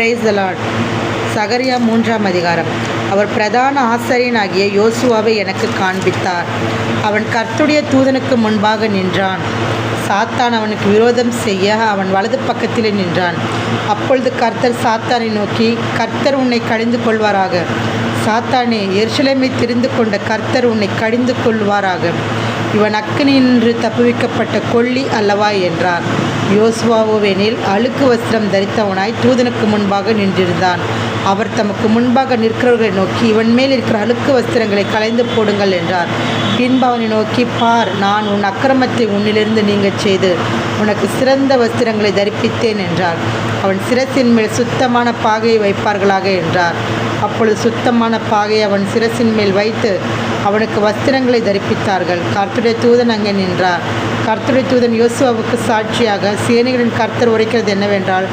Praise the Lord. சகரியா 3ஆம் அதிகாரம். அவர் பிரதான ஆசாரியனாகிய யோசுவாவை எனக்கு காண்பித்தார். அவன் கர்த்தருடைய தூதனுக்கு முன்பாக நின்றான். சாத்தான் அவனுக்கு விரோதம் செய்ய அவன் வலது பக்கத்திலே நின்றான். அப்பொழுது கர்த்தர் சாத்தானை நோக்கி, கர்த்தர் உன்னை கடிந்து கொள்வாராக. சாத்தானே, எருசலேமை தெரிந்து கொண்ட கர்த்தர் உன்னை கடிந்து கொள்வாராக. இவன் அக்கினியினின்று தப்புவிக்கப்பட்ட கொள்ளி அல்லவா என்றார். யோசுவாவோவெனில் அழுக்கு வஸ்திரம் தரித்தவனாய் தூதனுக்கு முன்பாக நின்றிருந்தான். அவர் தமக்கு முன்பாக நிற்கிறவர்களை நோக்கி, இவன் மேல் இருக்கிற அழுக்கு வஸ்திரங்களை களைந்து போடுங்கள் என்றார். பின்பு அவனை நோக்கி, பார், நான் உன் அக்கிரமத்தை உன்னிலிருந்து நீங்கச் செய்து உனக்கு சிறந்த வஸ்திரங்களை தரிப்பித்தேன் என்றார். அவன் சிரசின் மேல் சுத்தமான பாகையை வைப்பார்களாக என்றார். அப்பொழுது சுத்தமான பாகையை அவன் சிரசின் மேல் வைத்து அவனுக்கு வஸ்திரங்களை தரிப்பித்தார்கள். கர்த்தருடைய தூதன் அங்கே நின்றார். கர்த்தருடைய தூதன் யோசுவாவுக்கு சாட்சியாக, சேனைகளின் கர்த்தர் உரைக்கிறது என்னவென்றால்,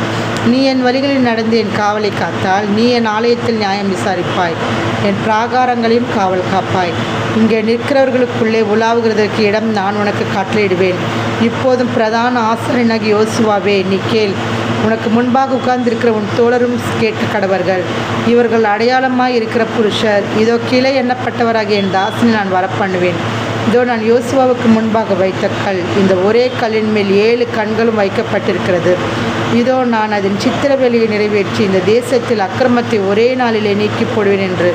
நீ என் வழிகளில் நடந்து என் காவலை காத்தால், நீ என் ஆலயத்தில் நியாயம் விசாரிப்பாய், என் பிராகாரங்களையும் காவல் காப்பாய். இங்கே நிற்கிறவர்களுக்குள்ளே உலாவுகிறதற்கு இடம் நான் உனக்கு கட்டளையிடுவேன். இப்போதும் பிரதான ஆசாரியனாகிய யோசுவாவே, நீ கேள். உனக்கு முன்பாக உட்கார்ந்திருக்கிற உன் தோழரும் கேட்க கடவர்கள். இவர்கள் அடையாளமாய் இருக்கிற புருஷர். இதோ கீழே எண்ணப்பட்டவராகிய என் தாசனை நான் வரப்பண்ணுவேன். இதோ நான் யோசுவாவுக்கு முன்பாக வைத்த கல், இந்த ஒரே கல்லின் மேல் 7 கண்களும் வைக்கப்பட்டிருக்கிறது. இதோ நான் அதன் சித்திரவேலையை நிறைவேற்றி இந்த தேசத்தில் அக்கிரமத்தை ஒரே நாளிலே நீக்கி போடுவேன் என்று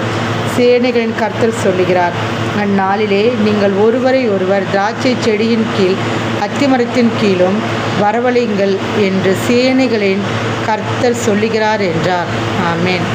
சேனைகளின் கர்த்தர் சொல்லுகிறார். அந்நாளிலே நீங்கள் ஒருவரை ஒருவர் திராட்சை செடியின் கீழ் அத்திமரத்தின் கீழும் வரவழையுங்கள் என்று சேனைகளின் கர்த்தர் சொல்லுகிறார் என்றார். ஆமென்.